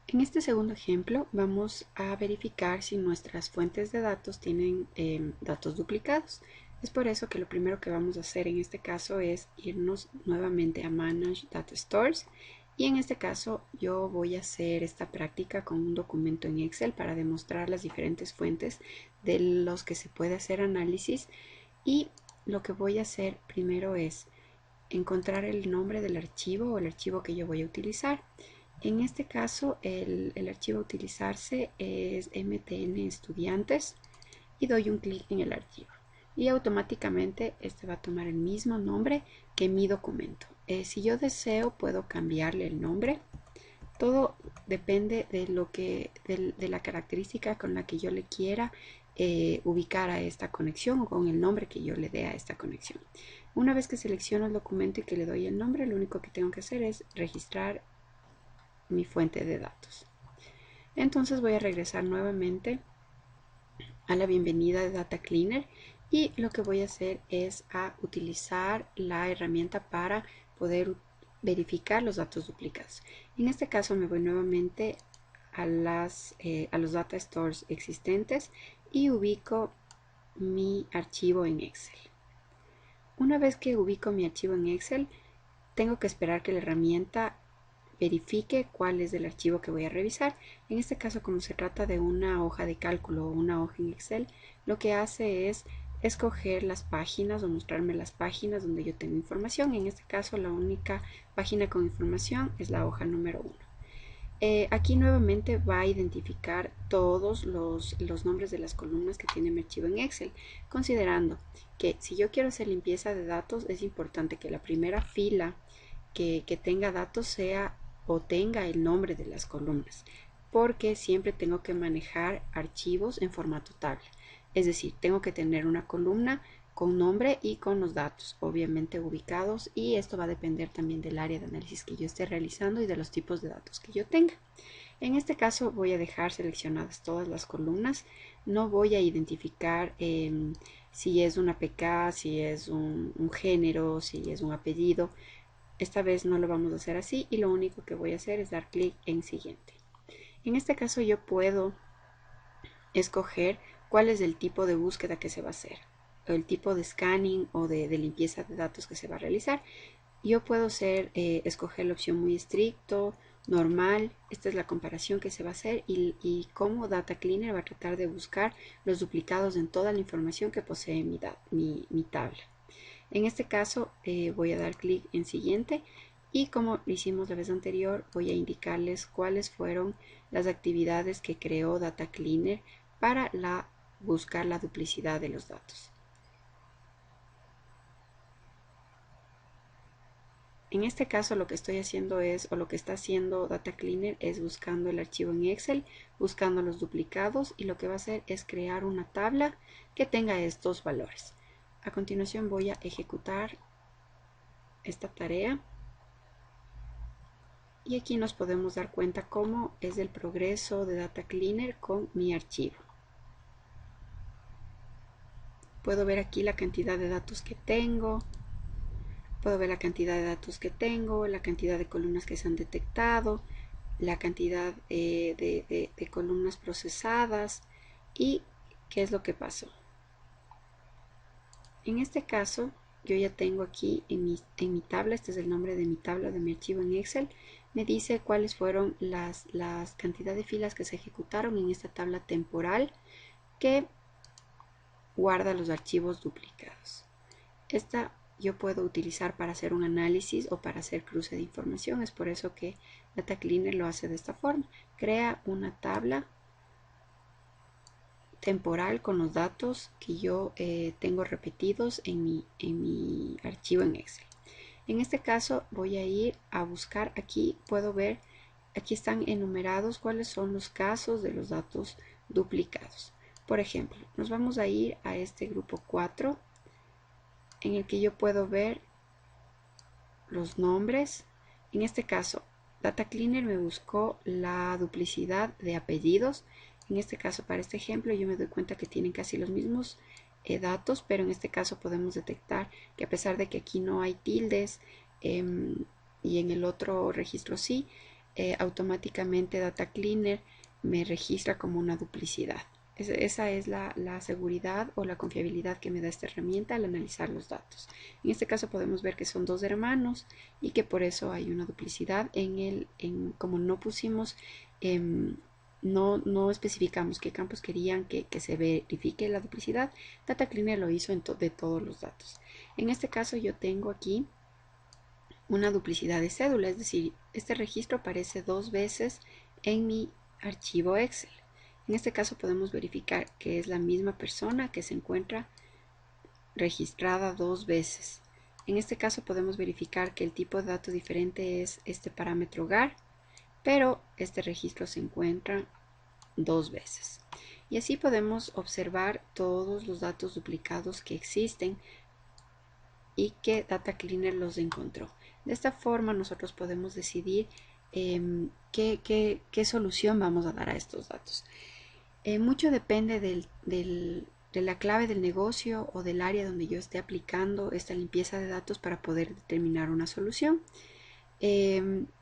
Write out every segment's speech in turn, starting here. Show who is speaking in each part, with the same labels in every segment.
Speaker 1: En este segundo ejemplo vamos a verificar si nuestras fuentes de datos tienen datos duplicados. Es por eso que lo primero que vamos a hacer en este caso es irnos nuevamente a Manage Data Stores, y en este caso yo voy a hacer esta práctica con un documento en Excel para demostrar las diferentes fuentes de los que se puede hacer análisis. Y lo que voy a hacer primero es encontrar el nombre del archivo o el archivo que yo voy a utilizar. En este caso el archivo a utilizarse es mtn estudiantes, y doy un clic en el archivo y automáticamente este va a tomar el mismo nombre que mi documento. Si yo deseo puedo cambiarle el nombre. Todo depende de la característica con la que yo le quiera ubicar a esta conexión, o con el nombre que yo le dé a esta conexión. Una vez que selecciono el documento y que le doy el nombre, lo único que tengo que hacer es registrar mi fuente de datos. Entonces voy a regresar nuevamente a la bienvenida de Data Cleaner, y lo que voy a hacer es utilizar la herramienta para poder verificar los datos duplicados. En este caso me voy nuevamente a los data stores existentes y ubico mi archivo en Excel. Una vez que ubico mi archivo en Excel, tengo que esperar que la herramienta verifique cuál es el archivo que voy a revisar. En este caso, como se trata de una hoja de cálculo o una hoja en Excel, lo que hace es escoger las páginas o mostrarme las páginas donde yo tengo información. En este caso, la única página con información es la hoja número 1. Aquí nuevamente va a identificar todos los nombres de las columnas que tiene mi archivo en Excel, considerando que si yo quiero hacer limpieza de datos, es importante que la primera fila que tenga datos sea o tenga el nombre de las columnas, porque siempre tengo que manejar archivos en formato tabla. Es decir, tengo que tener una columna con nombre y con los datos, obviamente ubicados, y esto va a depender también del área de análisis que yo esté realizando y de los tipos de datos que yo tenga. En este caso voy a dejar seleccionadas todas las columnas. No voy a identificar si es una PK, si es un género, si es un apellido. Esta vez no lo vamos a hacer así, y lo único que voy a hacer es dar clic en siguiente. En este caso yo puedo escoger cuál es el tipo de búsqueda que se va a hacer, o el tipo de scanning o de limpieza de datos que se va a realizar. Yo puedo escoger la opción muy estricto, normal. Esta es la comparación que se va a hacer, y cómo Data Cleaner va a tratar de buscar los duplicados en toda la información que posee mi tabla. En este caso voy a dar clic en siguiente, y como lo hicimos la vez anterior, voy a indicarles cuáles fueron las actividades que creó Data Cleaner para buscar la duplicidad de los datos. En este caso lo que estoy haciendo es, o lo que está haciendo Data Cleaner es buscando el archivo en Excel, buscando los duplicados, y lo que va a hacer es crear una tabla que tenga estos valores. A continuación voy a ejecutar esta tarea, y aquí nos podemos dar cuenta cómo es el progreso de Data Cleaner con mi archivo. Puedo ver aquí la cantidad de datos que tengo, la cantidad de columnas que se han detectado, la cantidad de columnas procesadas y qué es lo que pasó. En este caso, yo ya tengo aquí en mi tabla, este es el nombre de mi tabla, de mi archivo en Excel, me dice cuáles fueron las cantidad de filas que se ejecutaron en esta tabla temporal que guarda los archivos duplicados. Esta yo puedo utilizar para hacer un análisis o para hacer cruce de información. Es por eso que Data Cleaner lo hace de esta forma. Crea una tabla temporal con los datos que yo tengo repetidos en mi archivo en Excel. En este caso voy a ir a buscar aquí, puedo ver, aquí están enumerados cuáles son los casos de los datos duplicados. Por ejemplo, nos vamos a ir a este grupo 4, en el que yo puedo ver los nombres. En este caso, Data Cleaner me buscó la duplicidad de apellidos. En este caso, para este ejemplo, yo me doy cuenta que tienen casi los mismos datos, pero en este caso podemos detectar que a pesar de que aquí no hay tildes y en el otro registro sí, automáticamente Data Cleaner me registra como una duplicidad. Esa es la seguridad o la confiabilidad que me da esta herramienta al analizar los datos. En este caso podemos ver que son dos hermanos y que por eso hay una duplicidad como no pusimos, no especificamos qué campos querían que se verifique la duplicidad. Data Cleaner lo hizo de todos los datos. En este caso yo tengo aquí una duplicidad de cédula, es decir, este registro aparece dos veces en mi archivo Excel. En este caso podemos verificar que es la misma persona que se encuentra registrada dos veces. En este caso podemos verificar que el tipo de dato diferente es este parámetro hogar, pero este registro se encuentra dos veces. Y así podemos observar todos los datos duplicados que existen y que Data Cleaner los encontró. De esta forma nosotros podemos decidir qué solución vamos a dar a estos datos. Mucho depende de la clave del negocio o del área donde yo esté aplicando esta limpieza de datos para poder determinar una solución.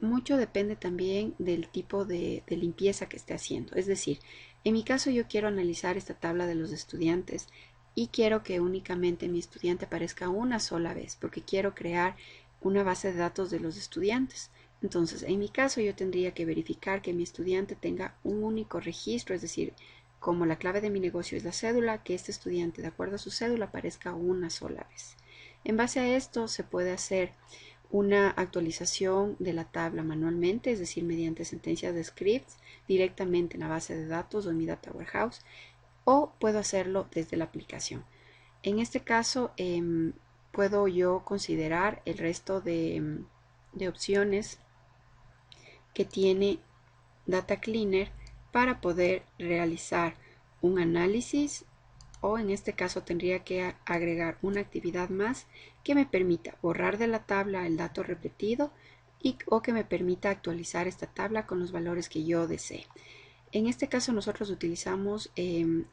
Speaker 1: Mucho depende también del tipo de limpieza que esté haciendo. Es decir, en mi caso yo quiero analizar esta tabla de los estudiantes y quiero que únicamente mi estudiante aparezca una sola vez porque quiero crear una base de datos de los estudiantes. Entonces, en mi caso yo tendría que verificar que mi estudiante tenga un único registro, es decir, como la clave de mi negocio es la cédula, que este estudiante, de acuerdo a su cédula, aparezca una sola vez. En base a esto se puede hacer una actualización de la tabla manualmente, es decir, mediante sentencias de scripts directamente en la base de datos o en mi data warehouse, o puedo hacerlo desde la aplicación. En este caso, puedo yo considerar el resto de opciones que tiene Data Cleaner para poder realizar un análisis, o en este caso tendría que agregar una actividad más que me permita borrar de la tabla el dato repetido o que me permita actualizar esta tabla con los valores que yo desee. En este caso nosotros utilizamos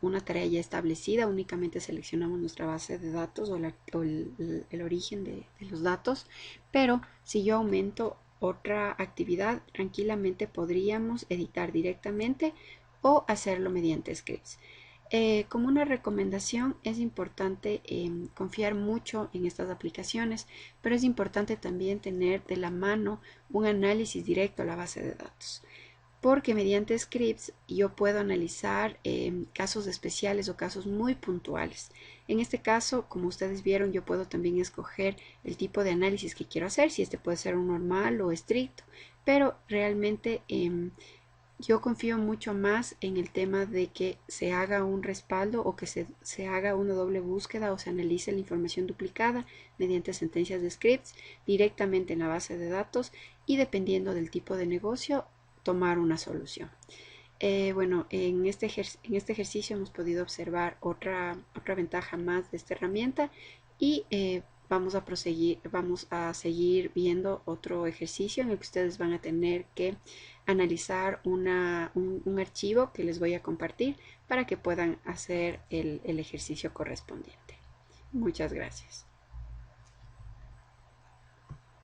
Speaker 1: una tarea ya establecida, únicamente seleccionamos nuestra base de datos o el origen de los datos, pero si yo aumento otra actividad, tranquilamente podríamos editar directamente o hacerlo mediante scripts. Como una recomendación, es importante confiar mucho en estas aplicaciones, pero es importante también tener de la mano un análisis directo a la base de datos, porque mediante scripts yo puedo analizar casos especiales o casos muy puntuales. En este caso, como ustedes vieron, yo puedo también escoger el tipo de análisis que quiero hacer, si este puede ser un normal o estricto, pero realmente yo confío mucho más en el tema de que se haga un respaldo o que se haga una doble búsqueda o se analice la información duplicada mediante sentencias de scripts directamente en la base de datos y dependiendo del tipo de negocio tomar una solución. Bueno, en este ejercicio hemos podido observar otra ventaja más de esta herramienta y vamos a seguir viendo otro ejercicio en el que ustedes van a tener que analizar un archivo que les voy a compartir para que puedan hacer el ejercicio correspondiente. Muchas gracias.